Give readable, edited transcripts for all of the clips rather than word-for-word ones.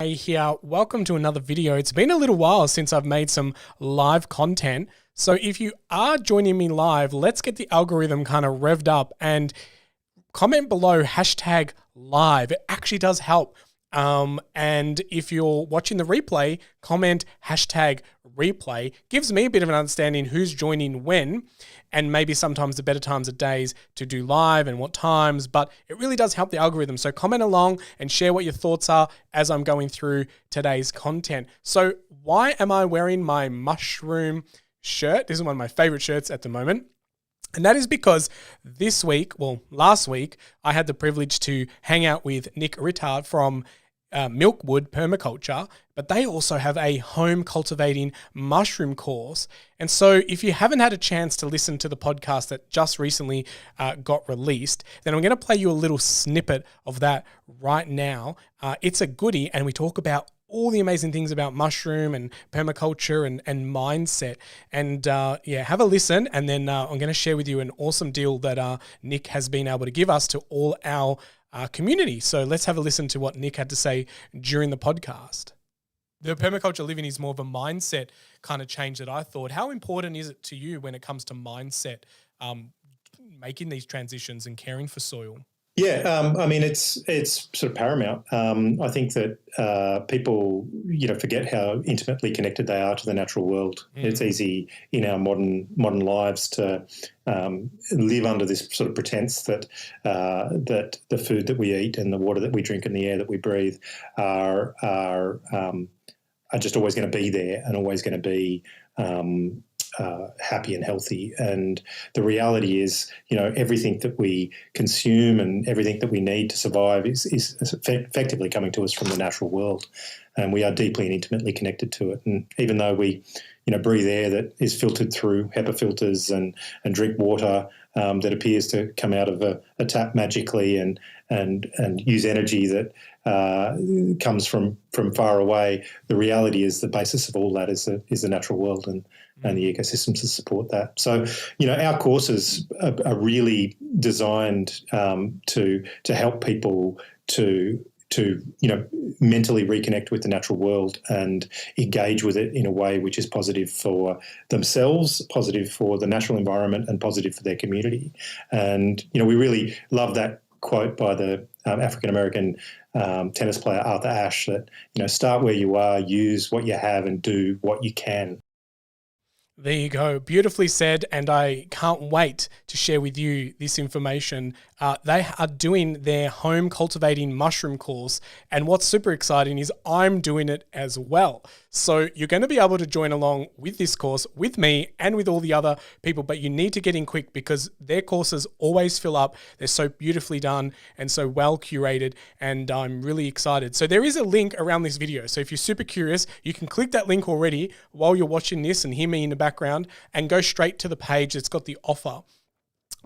Hey here, welcome to another video. It's been a little while since I've made some live content. So if you are joining me live, let's get the algorithm kind of revved up and comment below hashtag live. It actually does help. And if you're watching the replay, comment hashtag replay. Gives me a bit of an understanding who's joining when, and maybe sometimes the better times of days to do live and what times, but it really does help the algorithm. So comment along and share what your thoughts are as I'm going through today's content. So why am I wearing my mushroom shirt? This is one of my favorite shirts at the moment. And that is because last week, I had the privilege to hang out with Nick Rittard from Milkwood Permaculture, but they also have a home cultivating mushroom course. And so if you haven't had a chance to listen to the podcast that just recently got released, then I'm going to play you a little snippet of that right now. It's a goodie, and we talk about all the amazing things about mushroom and permaculture and mindset. And have a listen. And then I'm going to share with you an awesome deal that Nick has been able to give us to all our community. So let's have a listen to what Nick had to say during the podcast. The permaculture living is more of a mindset kind of change that I thought. How important is it to you when it comes to mindset, making these transitions and caring for soil? Yeah, I mean, it's sort of paramount. I think that people, forget how intimately connected they are to the natural world. It's easy in our modern lives to live under this sort of pretense that that the food that we eat and the water that we drink and the air that we breathe are just always going to be there and always going to be happy and healthy. And the reality is, everything that we consume and everything that we need to survive is effectively coming to us from the natural world. And we are deeply and intimately connected to it. And even though we, breathe air that is filtered through HEPA filters and drink water that appears to come out of a tap magically and use energy that comes from far away, the reality is the basis of all that is the natural world and the ecosystems that support that. So, our courses are really designed to help people to mentally reconnect with the natural world and engage with it in a way which is positive for themselves, positive for the natural environment, and positive for their community. And, we really love that quote by the African-American tennis player Arthur Ashe that, start where you are, use what you have, and do what you can. There you go. Beautifully said. And I can't wait to share with you this information. They are doing their home cultivating mushroom course. And what's super exciting is I'm doing it as well. So you're going to be able to join along with this course with me and with all the other people, but you need to get in quick because their courses always fill up. They're so beautifully done and so well curated, and I'm really excited. So there is a link around this video. So if you're super curious, you can click that link already while you're watching this and hear me in the background and go straight to the page that's got the offer.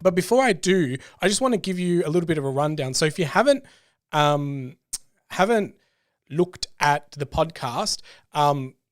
But before I do, I just want to give you a little bit of a rundown. So if you haven't looked at the podcast,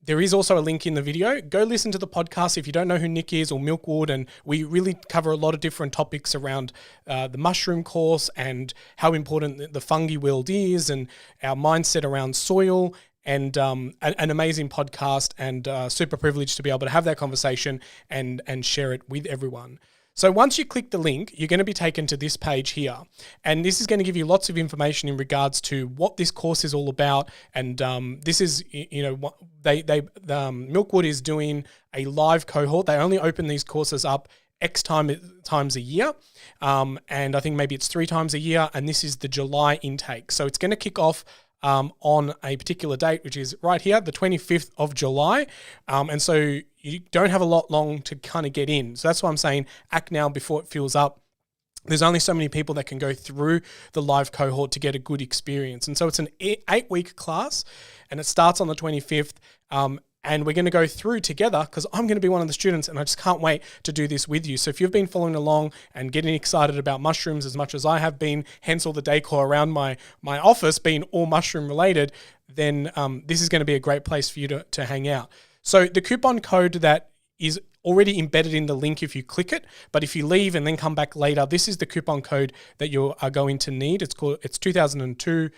there is also a link in the video. Go listen to the podcast if you don't know who Nick is or Milkwood, and we really cover a lot of different topics around the mushroom course and how important the fungi world is and our mindset around soil. And an amazing podcast, and super privileged to be able to have that conversation and share it with everyone. So once you click the link, you're going to be taken to this page here. And this is going to give you lots of information in regards to what this course is all about. And this is, Milkwood is doing a live cohort. They only open these courses up X times a year. And I think maybe it's 3 times a year. And this is the July intake. So it's going to kick off on a particular date, which is right here, the 25th of July. And so you don't have a lot long to kind of get in. So that's why I'm saying act now before it fills up. There's only so many people that can go through the live cohort to get a good experience. And so it's an 8-week class, and it starts on the 25th. And we're going to go through together because I'm going to be one of the students, and I just can't wait to do this with you. So if you've been following along and getting excited about mushrooms as much as I have been, hence all the decor around my office being all mushroom related, then this is going to be a great place for you to hang out. So the coupon code that is already embedded in the link if you click it, but if you leave and then come back later, this is the coupon code that you are going to need. It's 2002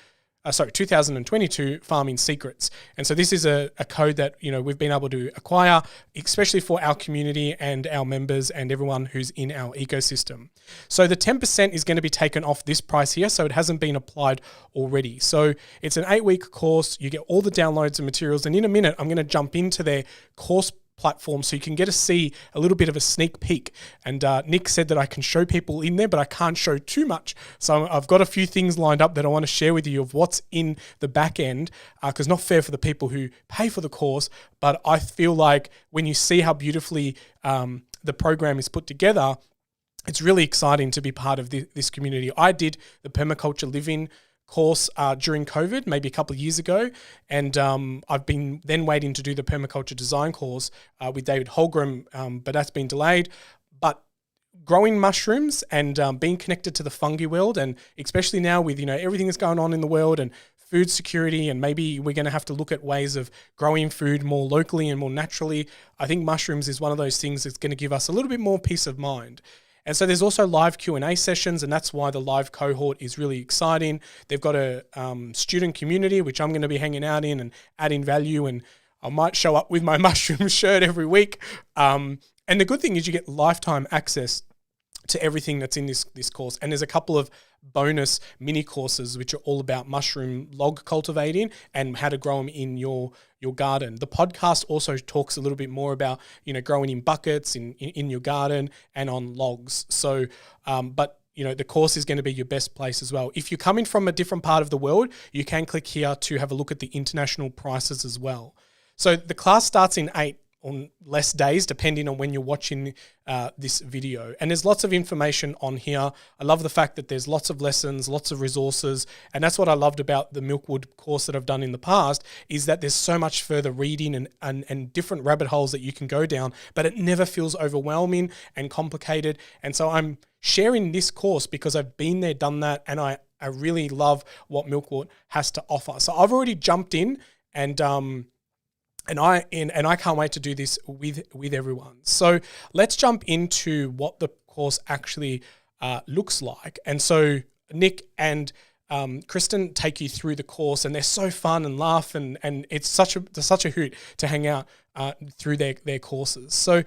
2022 Farming Secrets. And so this is a code that, we've been able to acquire, especially for our community and our members and everyone who's in our ecosystem. So the 10% is going to be taken off this price here, so it hasn't been applied already. So it's an 8-week course. You get all the downloads and materials. And in a minute, I'm going to jump into their course platform so you can get to see a little bit of a sneak peek. And Nick said that I can show people in there, but I can't show too much. So I've got a few things lined up that I want to share with you of what's in the back end, because not fair for the people who pay for the course, but I feel like when you see how beautifully the program is put together, it's really exciting to be part of this community. I did the permaculture living course during COVID, maybe a couple of years ago. And I've been then waiting to do the permaculture design course with David Holgram, but that's been delayed. But growing mushrooms and being connected to the fungi world, and especially now with, everything that's going on in the world and food security, and maybe we're going to have to look at ways of growing food more locally and more naturally. I think mushrooms is one of those things that's going to give us a little bit more peace of mind. And so there's also live Q&A sessions, and that's why the live cohort is really exciting. They've got a student community, which I'm going to be hanging out in and adding value, and I might show up with my mushroom shirt every week. And the good thing is you get lifetime access to everything that's in this course. And there's a couple of bonus mini courses which are all about mushroom log cultivating and how to grow them in your garden. The podcast also talks a little bit more about, growing in buckets in your garden and on logs. So, but the course is going to be your best place as well. If you're coming from a different part of the world, you can click here to have a look at the international prices as well. So the class starts in 8 on less days, depending on when you're watching this video. And there's lots of information on here. I love the fact that there's lots of lessons, lots of resources. And that's what I loved about the Milkwood course that I've done in the past, is that there's so much further reading and different rabbit holes that you can go down, but it never feels overwhelming and complicated. And so I'm sharing this course because I've been there, done that, and I really love what Milkwood has to offer. So I've already jumped in and I can't wait to do this with everyone. So let's jump into what the course actually looks like. And so Nick and Kristen take you through the course, and they're so fun and laugh, and it's such a hoot to hang out through their courses. So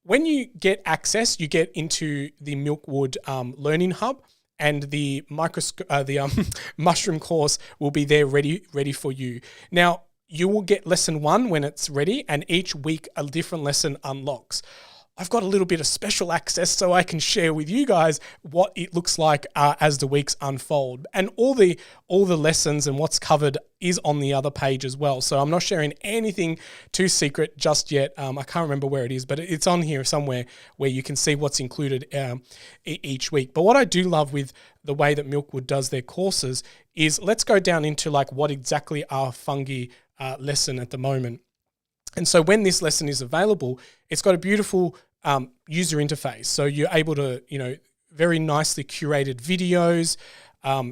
when you get access, you get into the Milkwood Learning Hub, and the mushroom course will be there ready for you. Now, you will get lesson 1 when it's ready, and each week a different lesson unlocks. I've got a little bit of special access so I can share with you guys what it looks like as the weeks unfold. And all the lessons and what's covered is on the other page as well. So I'm not sharing anything too secret just yet. I can't remember where it is, but it's on here somewhere where you can see what's included each week. But what I do love with the way that Milkwood does their courses is, let's go down into like what exactly are fungi lesson at the moment. And so when this lesson is available, it's got a beautiful user interface. So you're able to, very nicely curated videos.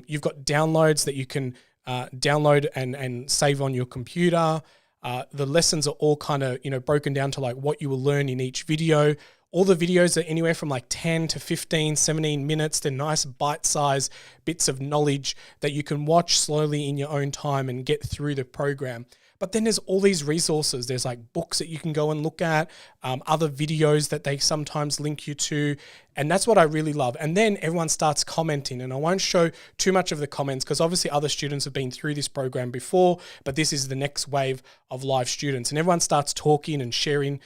You've got downloads that you can download and save on your computer. The lessons are all kind of, broken down to like what you will learn in each video. All the videos are anywhere from like 10 to 15, 17 minutes. They're nice bite-sized bits of knowledge that you can watch slowly in your own time and get through the program. But then there's all these resources. There's like books that you can go and look at, other videos that they sometimes link you to. And that's what I really love. And then everyone starts commenting, and I won't show too much of the comments because obviously other students have been through this program before, but this is the next wave of live students. And everyone starts talking and sharing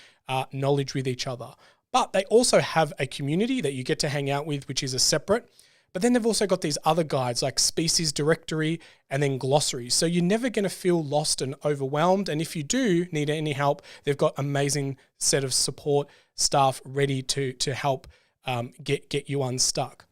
knowledge with each other. But they also have a community that you get to hang out with, which is a separate. But then they've also got these other guides like species directory and then glossaries. So you're never going to feel lost and overwhelmed. And if you do need any help, they've got amazing set of support staff ready to help get you unstuck.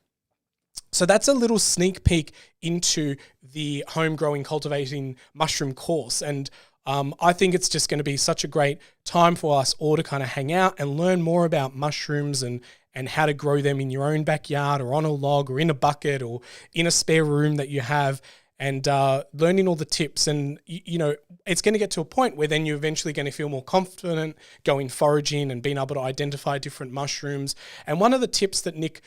So that's a little sneak peek into the home growing cultivating mushroom course. And I think it's just going to be such a great time for us all to kind of hang out and learn more about mushrooms and how to grow them in your own backyard or on a log or in a bucket or in a spare room that you have, and learning all the tips. And, it's going to get to a point where then you're eventually going to feel more confident going foraging and being able to identify different mushrooms. And one of the tips that Nick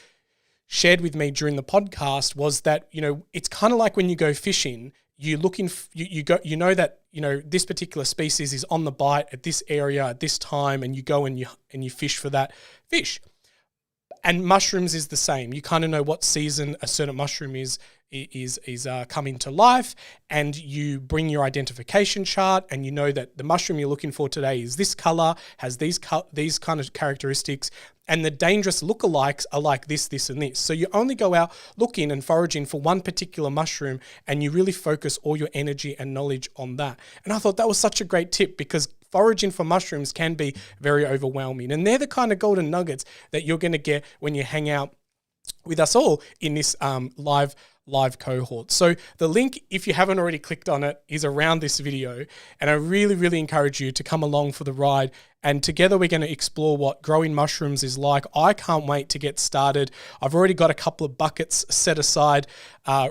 shared with me during the podcast was that, it's kind of like when you go fishing. you looking you know that this particular species is on the bite at this area at this time, and you go and you fish for that fish. And mushrooms is the same. You kind of know what season a certain mushroom is coming to life, and you bring your identification chart, and you know that the mushroom you're looking for today is this color, has these kind of characteristics, and the dangerous lookalikes are like this, this, and this. So you only go out looking and foraging for one particular mushroom, and you really focus all your energy and knowledge on that. And I thought that was such a great tip, because foraging for mushrooms can be very overwhelming. And they're the kind of golden nuggets that you're going to get when you hang out with us all in this live cohort. So the link, if you haven't already clicked on it, is around this video. And I really, really encourage you to come along for the ride. And together we're going to explore what growing mushrooms is like. I can't wait to get started. I've already got a couple of buckets set aside,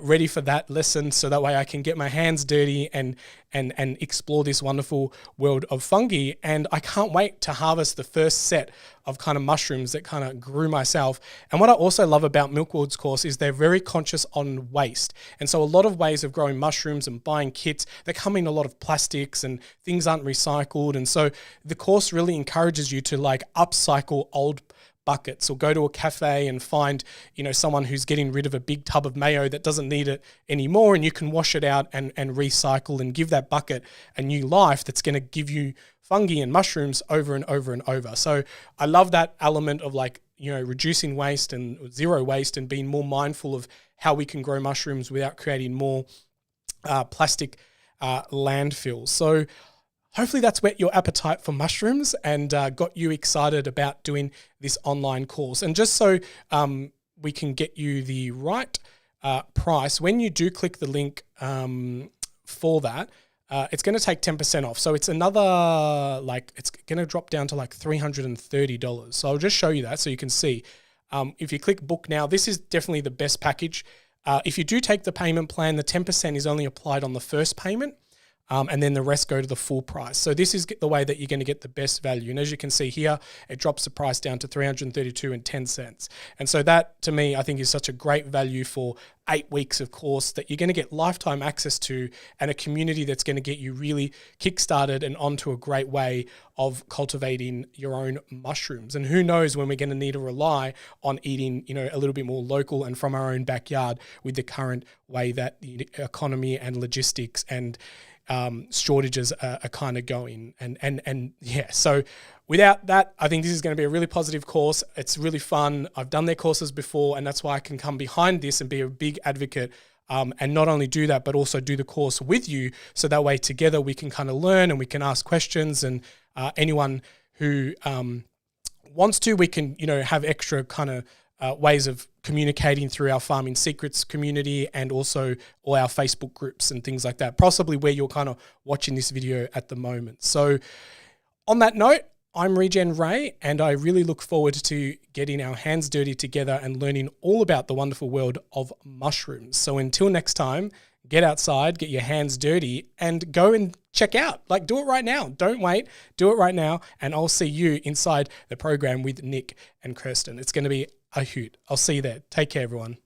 ready for that lesson, so that way I can get my hands dirty and explore this wonderful world of fungi. And I can't wait to harvest the first set of kind of mushrooms that kind of grew myself. And what I also love about Milkwood's course is they're very conscious on waste. And so a lot of ways of growing mushrooms and buying kits, they come in a lot of plastics and things aren't recycled. And so the course really encourages you to like upcycle old buckets, or go to a cafe and find, someone who's getting rid of a big tub of mayo that doesn't need it anymore, and you can wash it out and recycle and give that bucket a new life that's going to give you fungi and mushrooms over and over and over. So I love that element of reducing waste and zero waste, and being more mindful of how we can grow mushrooms without creating more plastic landfills. So hopefully that's whet your appetite for mushrooms and got you excited about doing this online course. And just so we can get you the right price, when you do click the link for that, it's going to take 10% off. So it's another, it's going to drop down to $330. So I'll just show you that so you can see. If you click book now, this is definitely the best package. If you do take the payment plan, the 10% is only applied on the first payment. And then the rest go to the full price. So this is the way that you're going to get the best value. And as you can see here, it drops the price down to $332.10. And so that, to me, I think is such a great value for 8 weeks of course that you're going to get lifetime access to, and a community that's going to get you really kickstarted and onto a great way of cultivating your own mushrooms. And who knows when we're going to need to rely on eating, a little bit more local and from our own backyard with the current way that the economy and logistics and shortages are kind of going. And yeah, so without that, I think this is going to be a really positive course. It's really fun. I've done their courses before, and that's why I can come behind this and be a big advocate, and not only do that, but also do the course with you. So that way together we can kind of learn and we can ask questions, and anyone who wants to, we can, have extra kind of ways of communicating through our Farming Secrets community, and also all our Facebook groups and things like that, possibly where you're kind of watching this video at the moment. So on that note, I'm Regen Ray, and I really look forward to getting our hands dirty together and learning all about the wonderful world of mushrooms. So until next time, get outside, get your hands dirty, and go and check out. Do it right now. Don't wait. Do it right now. And I'll see you inside the program with Nick and Kirsten. It's going to be a hoot. I'll see you there. Take care, everyone.